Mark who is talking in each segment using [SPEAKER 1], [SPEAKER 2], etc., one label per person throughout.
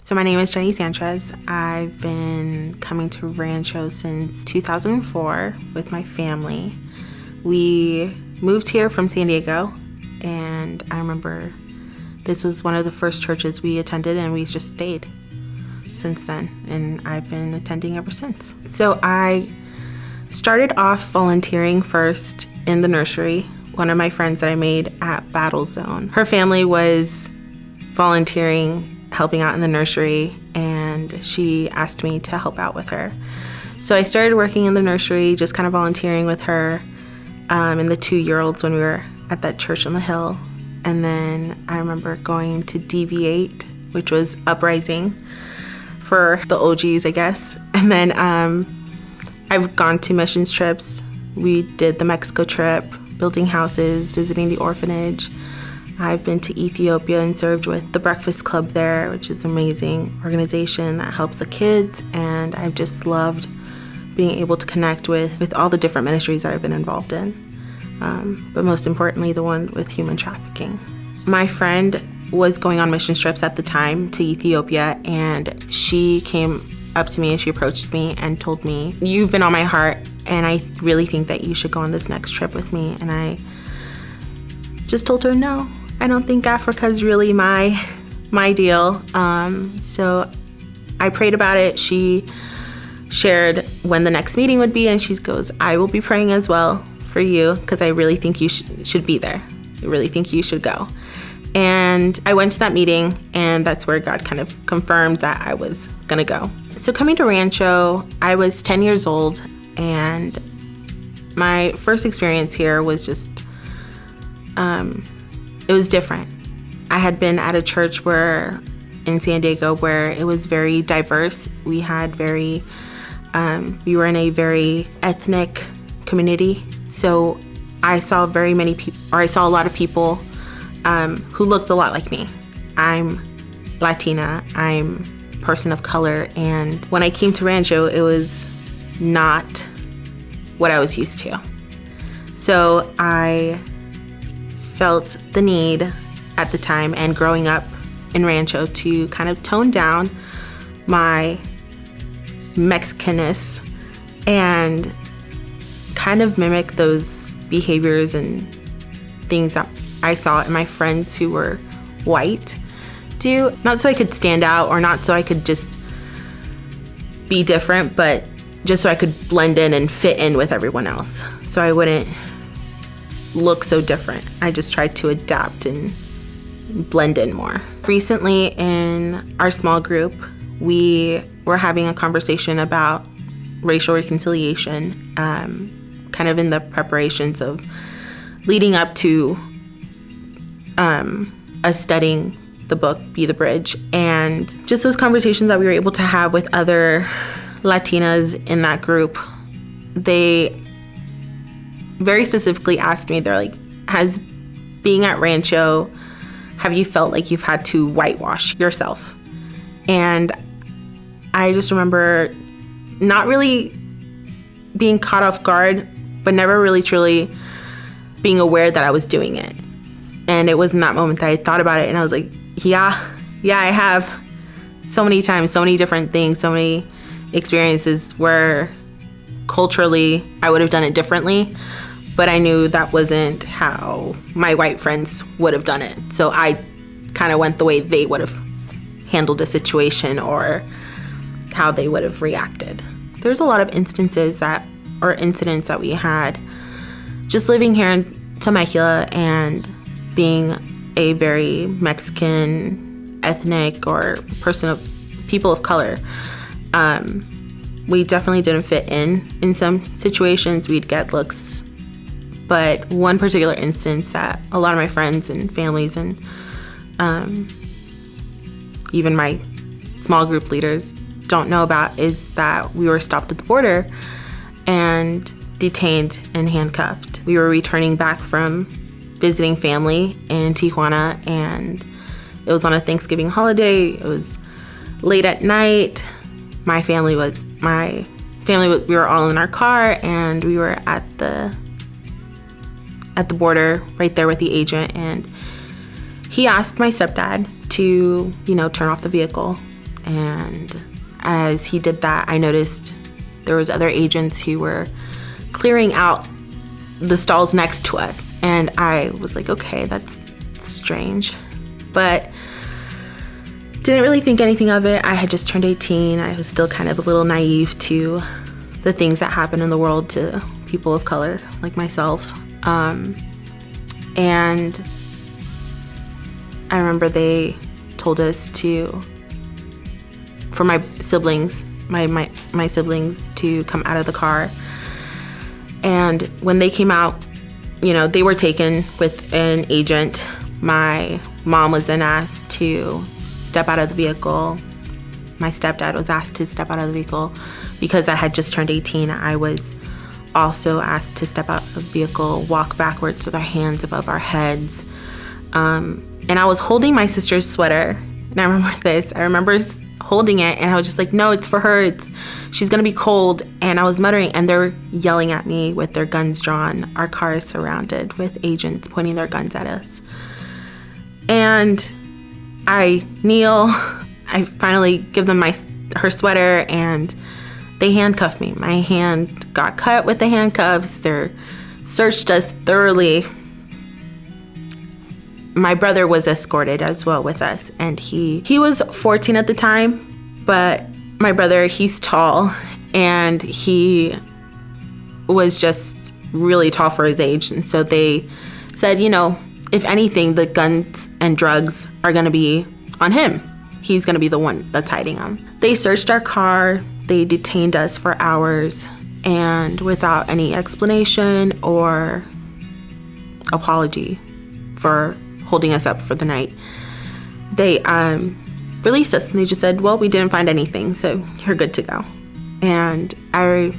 [SPEAKER 1] So my name is Jenni Sanchez. I've been coming to Rancho since 2004 with my family. We moved here from San Diego, and I remember this was one of the first churches we attended, and we just stayed since then, and I've been attending ever since. So I started off volunteering first in the nursery. One of my friends that I made at Battle Zone, her family was volunteering, helping out in the nursery, and she asked me to help out with her. So I started working in the nursery, just kind of volunteering with her and the 2-year-olds when we were at that church on the hill. And then I remember going to DV8, which was Uprising for the OGs, I guess. And then I've gone to missions trips. We did the Mexico trip, building houses, visiting the orphanage. I've been to Ethiopia and served with the Breakfast Club there, which is an amazing organization that helps the kids, and I've just loved being able to connect with all the different ministries that I've been involved in, but most importantly, the one with human trafficking. My friend was going on mission trips at the time to Ethiopia, and she came up to me and she approached me and told me, "You've been on my heart, and I really think that you should go on this next trip with me." And I just told her, no, I don't think Africa's really my deal. So I prayed about it. She shared when the next meeting would be, and she goes, "I will be praying as well for you, because I really think you should be there. I really think you should go." And I went to that meeting, and that's where God kind of confirmed that I was gonna go. So coming to Rancho, I was 10 years old, and my first experience here was just, it was different. I had been at a church in San Diego where it was very diverse. We were in a very ethnic community. So I saw a lot of people who looked a lot like me. I'm Latina, I'm a person of color, and when I came to Rancho, it was not what I was used to. So I felt the need at the time and growing up in Rancho to kind of tone down my Mexicanness and kind of mimic those behaviors and things that I saw in my friends who were white do. Not so I could stand out, or not so I could just be different, but just so I could blend in and fit in with everyone else, so I wouldn't look so different. I just tried to adapt and blend in more. Recently in our small group, we were having a conversation about racial reconciliation, kind of in the preparations of leading up to us studying the book, Be the Bridge, and just those conversations that we were able to have with other Latinas in that group. They very specifically asked me, they're like, has being at Rancho, have you felt like you've had to whitewash yourself? And I just remember not really being caught off guard, but never really truly being aware that I was doing it. And it was in that moment that I thought about it, and I was like, yeah, I have. So many times, so many different things, so many experiences where culturally I would have done it differently, but I knew that wasn't how my white friends would have done it. So I kind of went the way they would have handled a situation or how they would have reacted. There's a lot of incidents that we had just living here in Temecula and being a very Mexican, ethnic, or people of color. We definitely didn't fit in some situations. We'd get looks. But one particular instance that a lot of my friends and families and even my small group leaders don't know about is that we were stopped at the border and detained and handcuffed. We were returning back from visiting family in Tijuana, and it was on a Thanksgiving holiday. It was late at night. We were all in our car, and we were at the border right there with the agent, and he asked my stepdad to, turn off the vehicle And as he did that, I noticed there was other agents who were clearing out the stalls next to us. And I was like, okay, that's strange. But didn't really think anything of it. I had just turned 18. I was still kind of a little naive to the things that happen in the world to people of color like myself. And I remember they told us for my siblings, my siblings to come out of the car. And when they came out, they were taken with an agent. My mom was then asked to step out of the vehicle. My stepdad was asked to step out of the vehicle. Because I had just turned 18, I was also asked to step out of the vehicle, walk backwards with our hands above our heads. And I was holding my sister's sweater. And I remember this. I remember holding it, and I was just like, no, it's for her. She's going to be cold. And I was muttering, and they're yelling at me with their guns drawn. Our car is surrounded with agents pointing their guns at us. And I kneel. I finally give them her sweater, and they handcuffed me. My hand got cut with the handcuffs. They searched us thoroughly. My brother was escorted as well with us, and he was 14 at the time, but my brother, he's tall, and he was just really tall for his age. And so they said, if anything, the guns and drugs are going to be on him. He's going to be the one that's hiding them. They searched our car. They detained us for hours, and without any explanation or apology for holding us up for the night, they released us, and they just said, well, we didn't find anything, so you're good to go. And I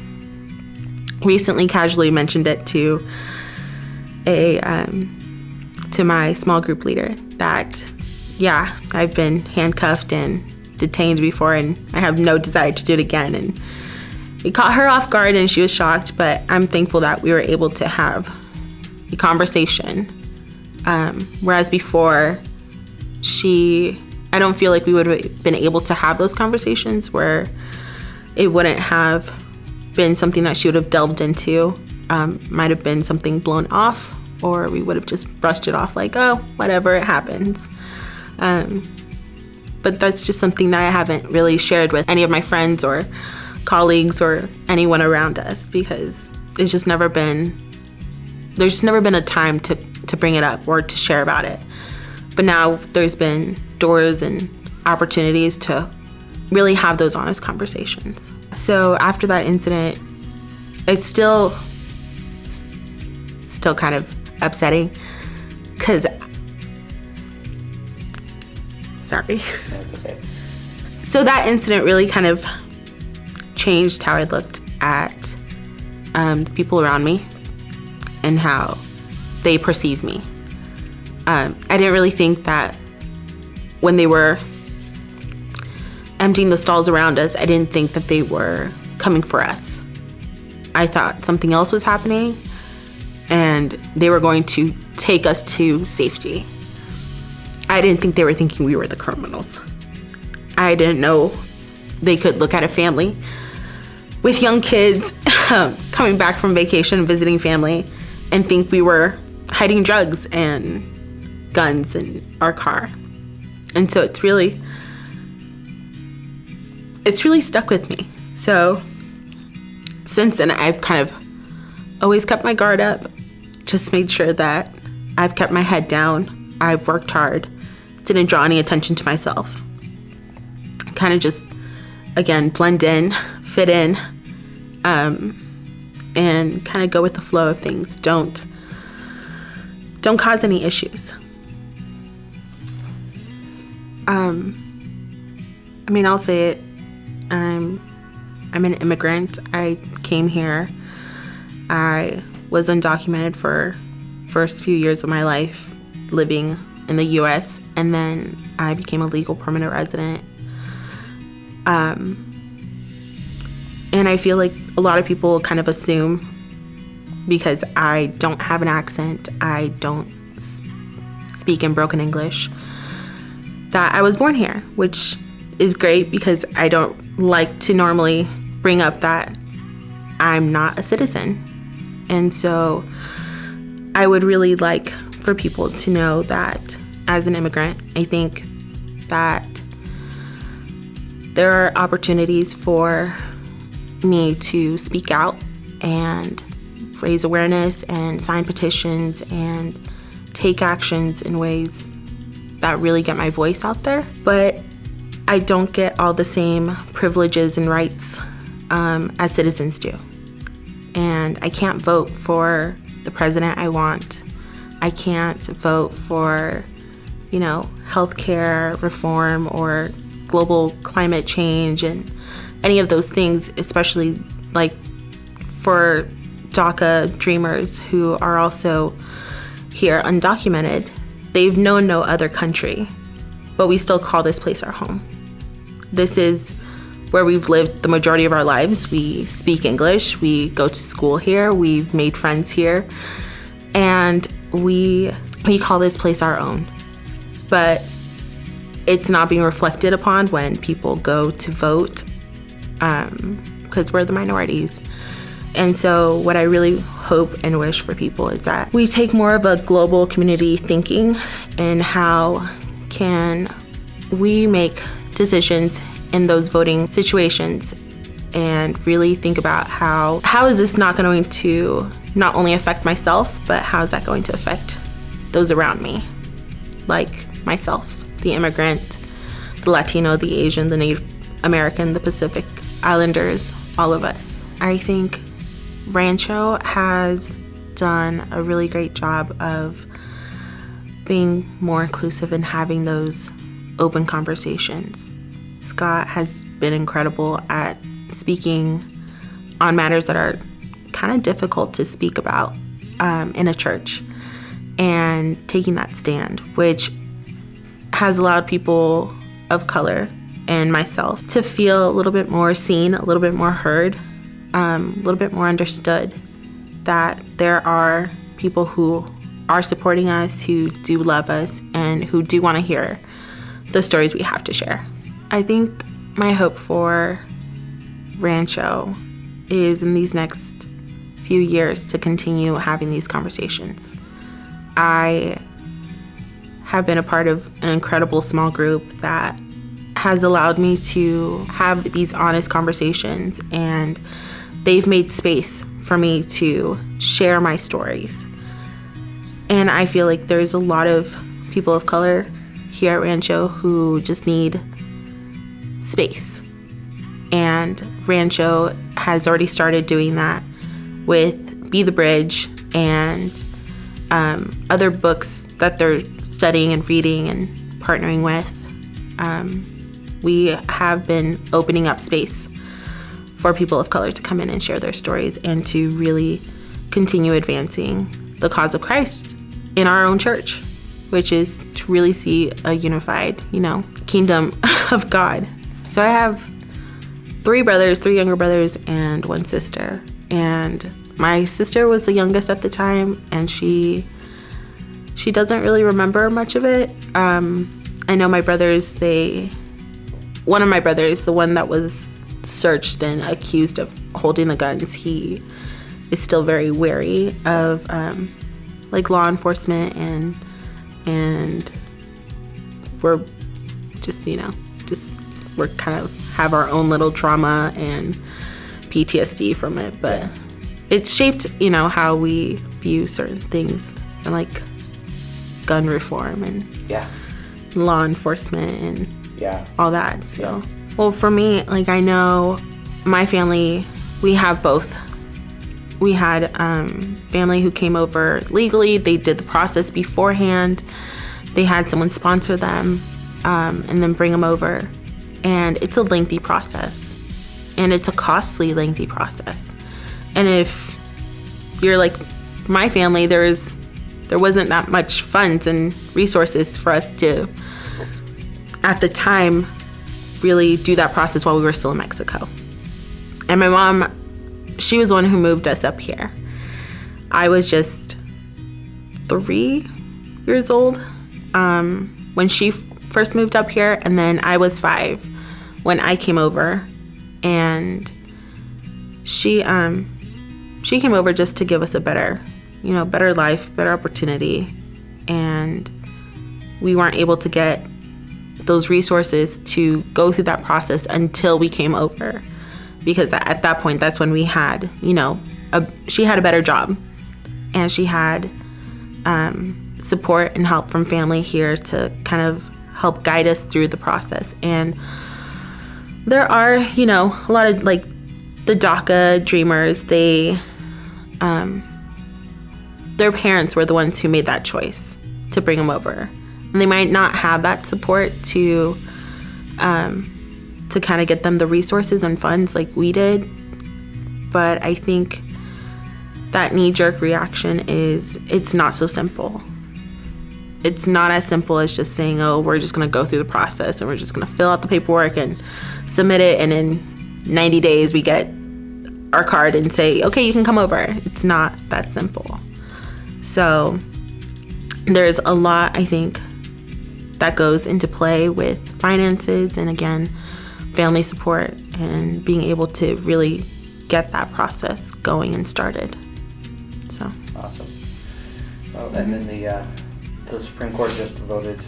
[SPEAKER 1] recently casually mentioned it to my small group leader that, yeah, I've been handcuffed and detained before, and I have no desire to do it again. And it caught her off guard, and she was shocked, but I'm thankful that we were able to have a conversation. Whereas before, I don't feel like we would have been able to have those conversations, where it wouldn't have been something that she would have delved into. Might have been something blown off, or we would have just brushed it off like, oh, whatever, it happens. But that's just something that I haven't really shared with any of my friends or colleagues or anyone around us, because there's just never been a time to bring it up or to share about it. But now there's been doors and opportunities to really have those honest conversations. So after that incident, it's still kind of upsetting, because sorry. That's okay. So that incident really kind of changed how I looked at the people around me and how they perceive me. I didn't really think that when they were emptying the stalls around us, I didn't think that they were coming for us. I thought something else was happening, and they were going to take us to safety. I didn't think they were thinking we were the criminals. I didn't know they could look at a family with young kids coming back from vacation, visiting family, and think we were hiding drugs and guns in our car. And so it's really stuck with me. So since then, I've kind of always kept my guard up, just made sure that I've kept my head down. I've worked hard, didn't draw any attention to myself. Kind of just, again, blend in, fit in, and kind of go with the flow of things. Don't cause any issues. I'll say it. I'm an immigrant. I came here. I was undocumented for first few years of my life living in the U.S., and then I became a legal permanent resident. And I feel like a lot of people kind of assume, because I don't have an accent, I don't speak in broken English, that I was born here, which is great because I don't like to normally bring up that I'm not a citizen. And so I would really like for people to know that as an immigrant, I think that there are opportunities for me to speak out and raise awareness and sign petitions and take actions in ways that really get my voice out there. But I don't get all the same privileges and rights as citizens do. And I can't vote for the president I want. I can't vote for, healthcare reform or global climate change and any of those things, especially like for DACA dreamers who are also here undocumented. They've known no other country, but we still call this place our home. This is where we've lived the majority of our lives. We speak English, we go to school here, we've made friends here, and we call this place our own. But it's not being reflected upon when people go to vote because we're the minorities. And so what I really hope and wish for people is that we take more of a global community thinking and how can we make decisions in those voting situations and really think about how is this not going to not only affect myself, but how is that going to affect those around me, like myself, the immigrant, the Latino, the Asian, the Native American, the Pacific Islanders, all of us. I think Rancho has done a really great job of being more inclusive and having those open conversations. Scott has been incredible at speaking on matters that are kind of difficult to speak about in a church and taking that stand, which has allowed people of color and myself to feel a little bit more seen, a little bit more heard, a little bit more understood, that there are people who are supporting us, who do love us, and who do want to hear the stories we have to share. I think my hope for Rancho is in these next few years to continue having these conversations. I have been a part of an incredible small group that has allowed me to have these honest conversations, and they've made space for me to share my stories. And I feel like there's a lot of people of color here at Rancho who just need space. And Rancho has already started doing that with Be the Bridge and other books that they're studying and reading and partnering with. We have been opening up space for people of color to come in and share their stories and to really continue advancing the cause of Christ in our own church, which is to really see a unified, kingdom of God. So I have three younger brothers, and one sister. And my sister was the youngest at the time, and she doesn't really remember much of it. I know my brothers, one of my brothers, the one that was searched and accused of holding the guns, he is still very wary of law enforcement, and we're just we're kind of have our own little trauma and PTSD from it, but it's shaped how we view certain things, and like gun reform and law enforcement and all that. So well, for me, I know my family, we have both. We had family who came over legally. They did the process beforehand. They had someone sponsor them and then bring them over. And it's a lengthy process. And it's a costly, lengthy process. And if you're like my family, there wasn't that much funds and resources for us to, at the time, really do that process while we were still in Mexico. And my mom, she was the one who moved us up here. I was just 3 years old when she first moved up here, and then I was 5 when I came over, and she came over just to give us a better life, better opportunity, and we weren't able to get those resources to go through that process until we came over, because at that point, that's when we had, she had a better job, and she had support and help from family here to kind of help guide us through the process. And there are, a lot of like the DACA dreamers, their parents were the ones who made that choice to bring them over. And they might not have that support to kind of get them the resources and funds like we did. But I think that knee-jerk reaction it's not so simple. It's not as simple as just saying, oh, we're just going to go through the process and we're just going to fill out the paperwork and submit it, and in 90 days we get our card and say, okay, you can come over. It's not that simple. So there's a lot, I think, that goes into play with finances and, again, family support and being able to really get that process going and started. So
[SPEAKER 2] awesome. Well, and then the Supreme Court just voted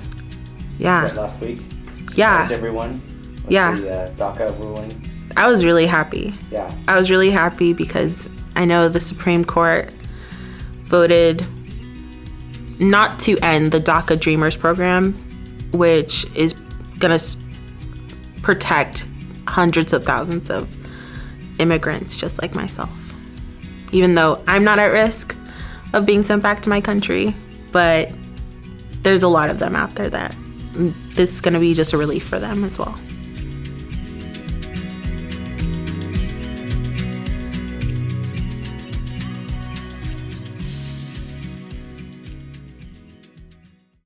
[SPEAKER 2] last week. Surprised everyone with the DACA ruling.
[SPEAKER 1] I was really happy.
[SPEAKER 2] Yeah.
[SPEAKER 1] I was really happy because I know the Supreme Court voted not to end the DACA Dreamers program, which is going to protect hundreds of thousands of immigrants just like myself. Even though I'm not at risk of being sent back to my country, but there's a lot of them out there that this is going to be just a relief for them as well.